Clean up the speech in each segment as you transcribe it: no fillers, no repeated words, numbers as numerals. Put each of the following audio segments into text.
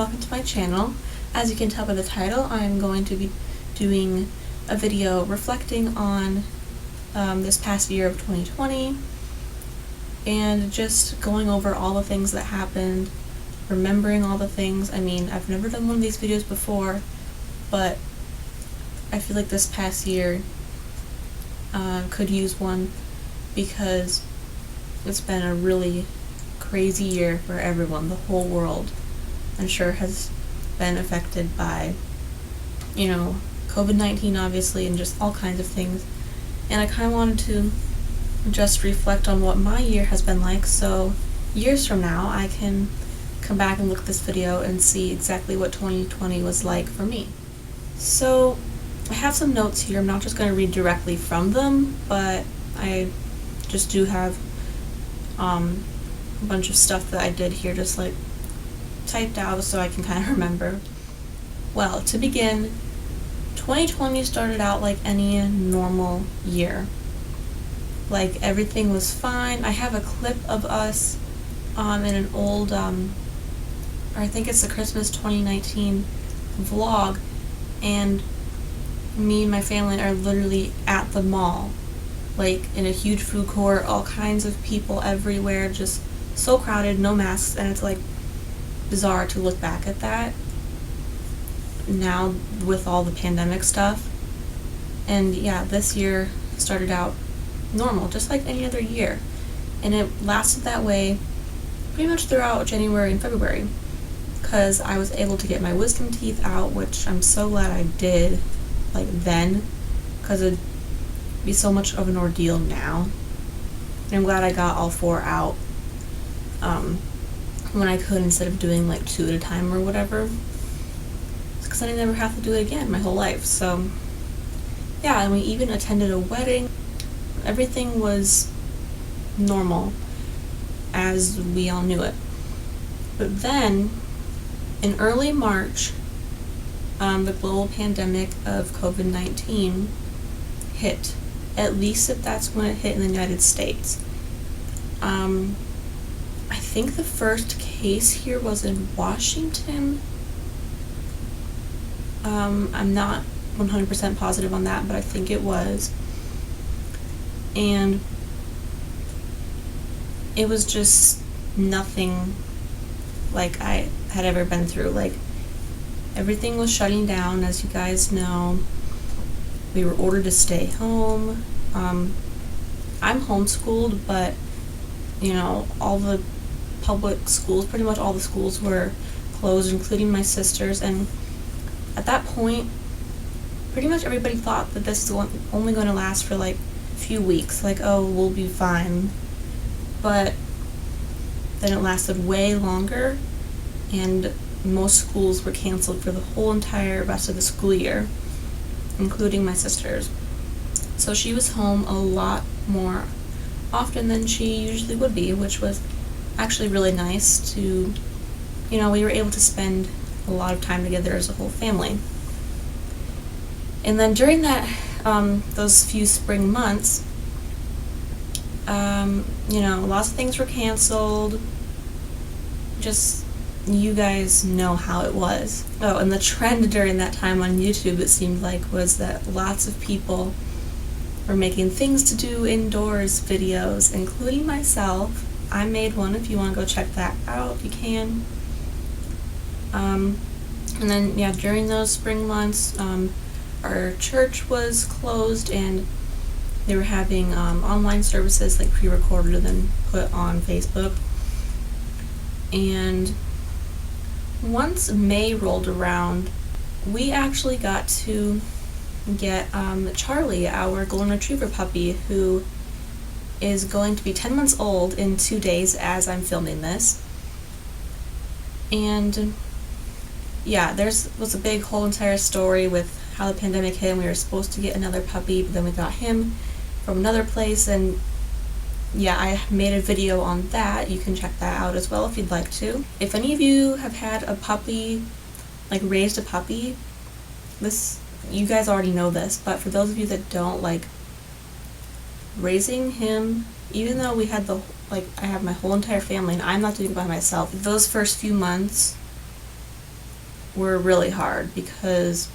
welcome to my channel. As you can tell by the title, I'm going to be doing a video reflecting on this past year of 2020 and just going over all the things that happened, remembering all the things. I mean, I've never done one of these videos before, but I feel like this past year could use one because it's been a really crazy year for everyone. The whole world, I'm sure, has been affected by, COVID-19 obviously, and just all kinds of things. And I kind of wanted to just reflect on what my year has been like, so years from now I can come back and look at this video and see exactly what 2020 was like for me. So I have some notes here. I'm not just going to read directly from them, but I just do have a bunch of stuff that I did here just like typed out so I can kind of remember. Well, to begin, 2020 started out like any normal year. Like, everything was fine. I have a clip of us in an old, I think it's the Christmas 2019 vlog, and me and my family are literally at the mall, like in a huge food court, all kinds of people everywhere, just so crowded, no masks, and it's like bizarre to look back at that now with all the pandemic stuff. And yeah, this year started out normal, just like any other year, and it lasted that way pretty much throughout January and February, because I was able to get my wisdom teeth out, which I'm so glad I did, like, then, because it'd be so much of an ordeal now. And I'm glad I got all 4 out when I could, instead of doing like 2 at a time or whatever, because I never have to do it again my whole life. So yeah, and we even attended a wedding. Everything was normal as we all knew it. But then in early March, the global pandemic of COVID-19 hit. At least if that's when it hit in the United States. I think the first case here was in Washington. I'm not 100% positive on that, but I think it was. And it was just nothing like I had ever been through. Like, everything was shutting down, as you guys know. We were ordered to stay home. I'm homeschooled, but all the public schools, pretty much all the schools were closed, including my sister's. And at that point, pretty much everybody thought that this was only going to last for like a few weeks. Like, oh, we'll be fine. But then it lasted way longer, and most schools were canceled for the whole entire rest of the school year, including my sister's. So she was home a lot more often than she usually would be, which was actually really nice to, we were able to spend a lot of time together as a whole family. And then during that, those few spring months, lots of things were canceled. Just, you guys know how it was. Oh, and the trend during that time on YouTube, it seemed like, was that lots of people were making things to do indoors videos, including myself. I made one. If you want to go check that out, you can. And then, yeah, during those spring months, our church was closed, and they were having online services, like pre-recorded and then put on Facebook. And once May rolled around, we actually got to get Charlie, our golden retriever puppy, who is going to be 10 months old in 2 days as I'm filming this. And yeah, was a big whole entire story with how the pandemic hit, and we were supposed to get another puppy, but then we got him from another place. And yeah, I made a video on that. You can check that out as well if you'd like to. If any of you have had a puppy, like raised a puppy, you guys already know this, but for those of you that don't, like, raising him, even though we had I have my whole entire family and I'm not doing it by myself, those first few months were really hard because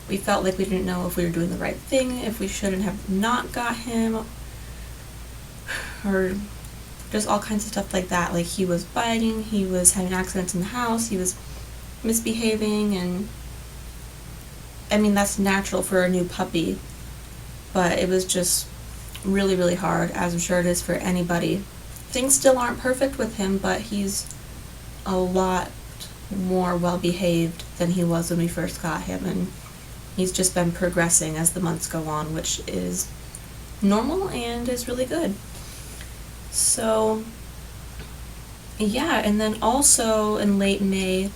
we felt like we didn't know if we were doing the right thing, if we shouldn't have not got him, or just all kinds of stuff like that. Like, he was biting, he was having accidents in the house, he was misbehaving, and I mean, that's natural for a new puppy, but it was just really, really hard, as I'm sure it is for anybody. Things still aren't perfect with him, but he's a lot more well-behaved than he was when we first got him, and he's just been progressing as the months go on, which is normal and is really good. So, yeah, and then also in late May,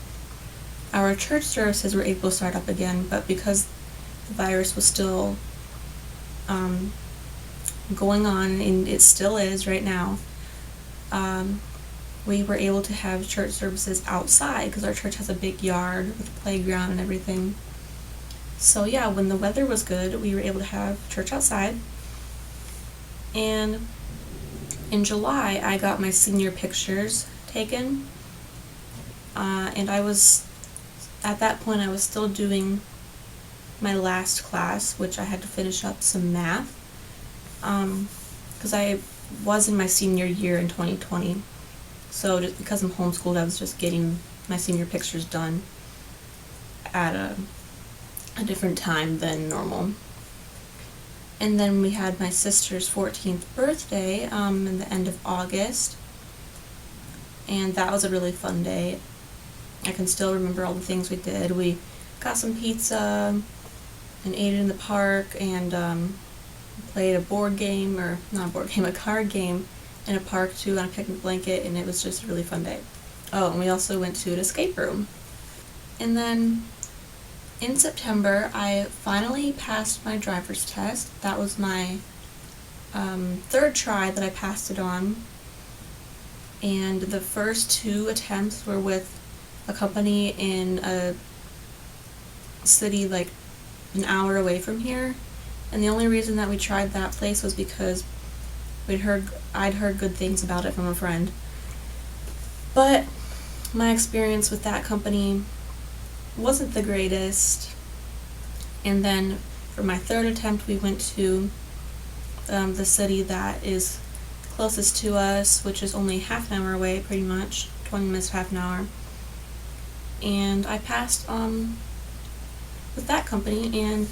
our church services were able to start up again, but because the virus was still going on, and it still is right now, we were able to have church services outside because our church has a big yard with a playground and everything. So yeah, when the weather was good, we were able to have church outside. And in July, I got my senior pictures taken. And at that point, I was still doing my last class, which I had to finish up some math. Because I was in my senior year in 2020. So just because I'm homeschooled, I was just getting my senior pictures done at a different time than normal. And then we had my sister's 14th birthday in the end of August, and that was a really fun day. I can still remember all the things we did. We got some pizza and ate it in the park, and played a board game, or not a board game, a card game in a park too, on a picnic blanket, and it was just a really fun day. Oh, and we also went to an escape room. And then in September, I finally passed my driver's test. That was my third try that I passed it on. And the first two attempts were with a company in a city like an hour away from here. And the only reason that we tried that place was because I'd heard good things about it from a friend. But my experience with that company wasn't the greatest. And then for my third attempt, we went to the city that is closest to us, which is only half an hour away, pretty much 20 minutes, half an hour. And I passed with that company, and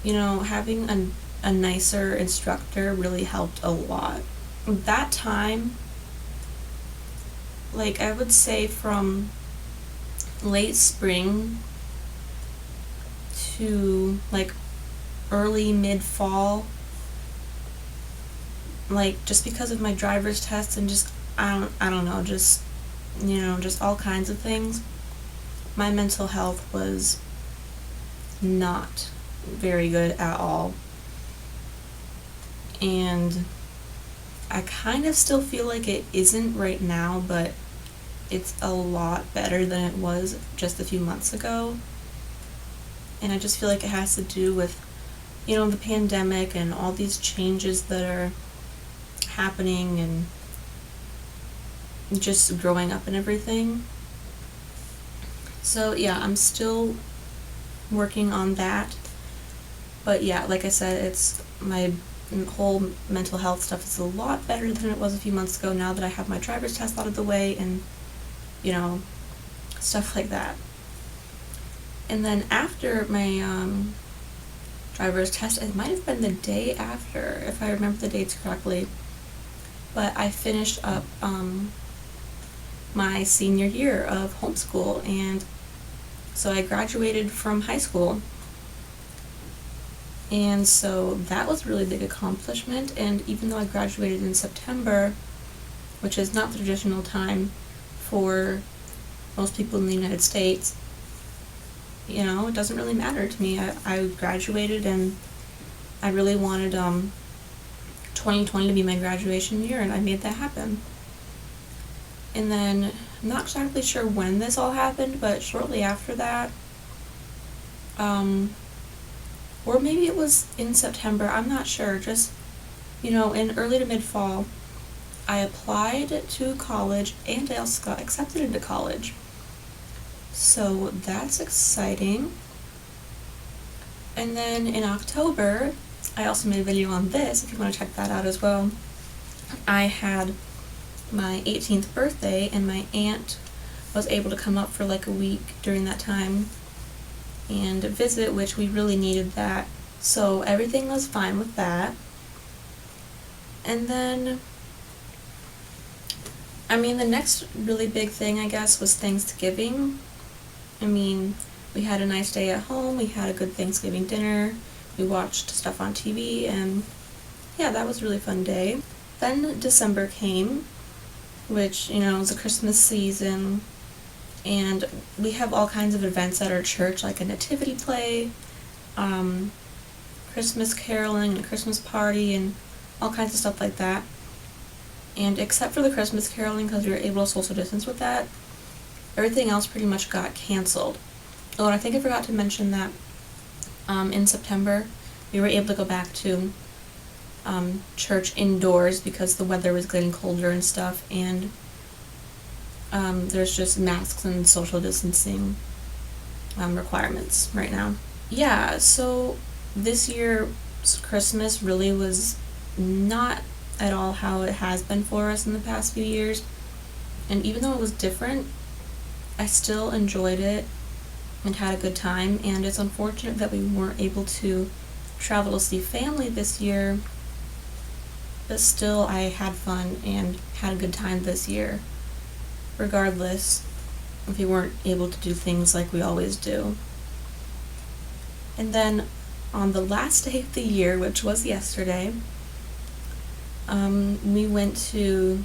having a nicer instructor really helped a lot. That time, like, I would say from late spring to like early mid-fall, like, just because of my driver's test and just I don't know, just just all kinds of things, my mental health was not very good at all. And I kind of still feel like it isn't right now, but it's a lot better than it was just a few months ago. And I just feel like it has to do with, the pandemic and all these changes that are happening, and just growing up and everything. So yeah, I'm still working on that. But yeah, like I said, it's my whole mental health stuff is a lot better than it was a few months ago now that I have my driver's test out of the way, and stuff like that. And then after my driver's test, it might have been the day after, if I remember the dates correctly, but I finished up my senior year of homeschool, and so I graduated from high school. And so that was a really big accomplishment, and even though I graduated in September, which is not the traditional time for most people in the United States, it doesn't really matter to me. I graduated, and I really wanted 2020 to be my graduation year, and I made that happen. And then, I'm not exactly sure when this all happened, but shortly after that, or maybe it was in September, I'm not sure, just, in early to mid-fall, I applied to college, and I also got accepted into college. So that's exciting. And then in October, I also made a video on this, if you want to check that out as well. I had my 18th birthday, and my aunt was able to come up for like a week during that time and visit, which we really needed that. So everything was fine with that. And then, I mean, the next really big thing, I guess, was Thanksgiving. I mean, we had a nice day at home, we had a good Thanksgiving dinner, we watched stuff on TV, and yeah, that was a really fun day. Then December came, which, you know, was a Christmas season, and we have all kinds of events at our church, like a nativity play, Christmas caroling, and a Christmas party, and all kinds of stuff like that. And except for the Christmas caroling, because we were able to social distance with that, everything else pretty much got canceled. Oh, and I think I forgot to mention that in September, we were able to go back to church indoors because the weather was getting colder and stuff, and there's just masks and social distancing requirements right now. Yeah, so this year's Christmas really was not at all how it has been for us in the past few years, and even though it was different, I still enjoyed it and had a good time, and it's unfortunate that we weren't able to travel to see family this year, but still I had fun and had a good time this year, regardless if we weren't able to do things like we always do. And then on the last day of the year, which was yesterday, we went to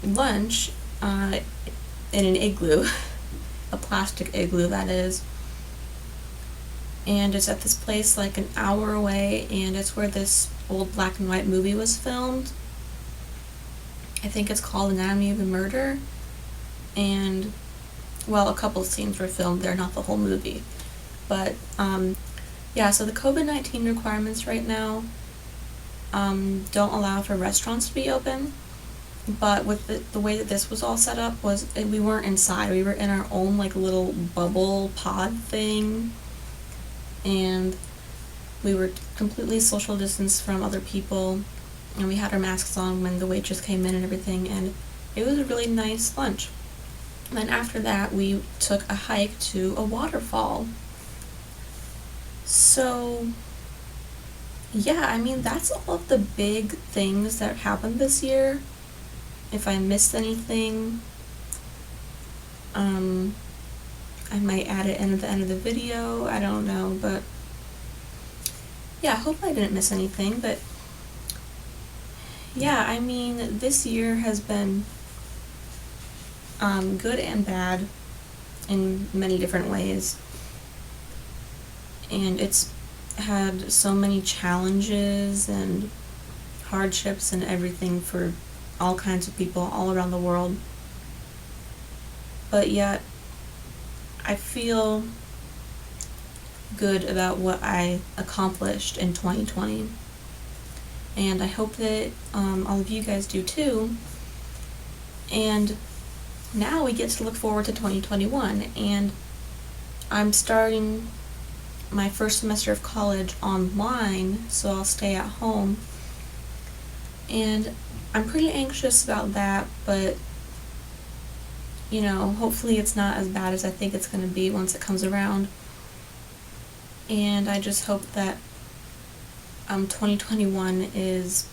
lunch in an igloo, a plastic igloo that is, and it's at this place like an hour away, and it's where this old black and white movie was filmed. I think it's called Anatomy of a Murder, and well, a couple scenes were filmed there, not the whole movie, but yeah, so the COVID-19 requirements right now don't allow for restaurants to be open, but with the way that this was all set up was we weren't inside, we were in our own like little bubble pod thing, and we were completely social distanced from other people, and we had our masks on when the waitress came in and everything, and it was a really nice lunch. And then after that we took a hike to a waterfall. So yeah, I mean, that's all of the big things that happened this year. If I missed anything, I might add it in at the end of the video, I don't know, but yeah, hopefully I didn't miss anything. But yeah, I mean, this year has been good and bad in many different ways, and it's had so many challenges and hardships and everything for all kinds of people all around the world, but yet I feel good about what I accomplished in 2020, and I hope that all of you guys do too. And now we get to look forward to 2021, and I'm starting my first semester of college online, so I'll stay at home, and I'm pretty anxious about that, but you know, hopefully it's not as bad as I think it's going to be once it comes around. And I just hope that 2021 is,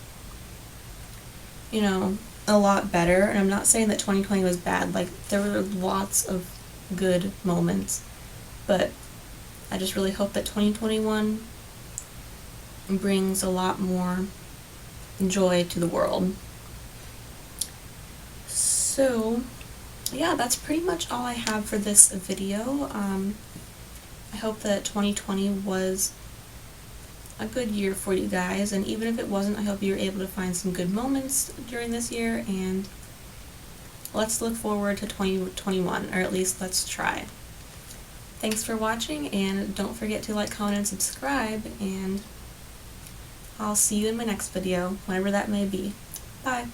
you know, a lot better. And I'm not saying that 2020 was bad, like there were lots of good moments, but I just really hope that 2021 brings a lot more joy to the world. So yeah, that's pretty much all I have for this video. I hope that 2020 was a good year for you guys, and even if it wasn't, I hope you were able to find some good moments during this year, and let's look forward to 2021, or at least let's try. Thanks for watching, and don't forget to like, comment, and subscribe, and I'll see you in my next video, whenever that may be. Bye!